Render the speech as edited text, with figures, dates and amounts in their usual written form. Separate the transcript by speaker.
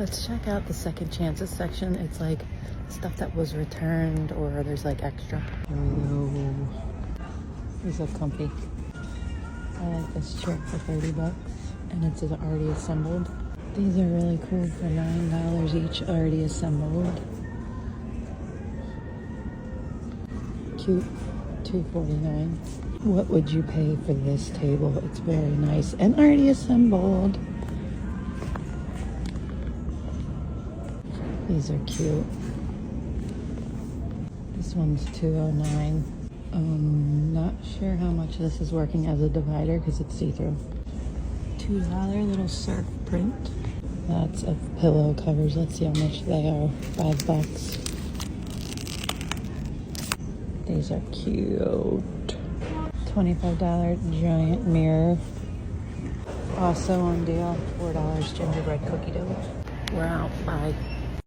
Speaker 1: Let's check out the second chances section. It's like stuff that was returned or there's like extra. Here we go. These look comfy. I like this chair for 30 bucks and it's already assembled. These are really cool for $9 each, already assembled. Cute, $2.49. What would you pay for this table? It's very nice and already assembled. These are cute. This one's $2.09. Not sure how much this is working as a divider because it's see-through. $2 little surf print. Lots of pillow covers. Let's see how much they are. $5. These are cute. $25 giant mirror. Also on deal. $4 gingerbread cookie dough. We're out. Bye.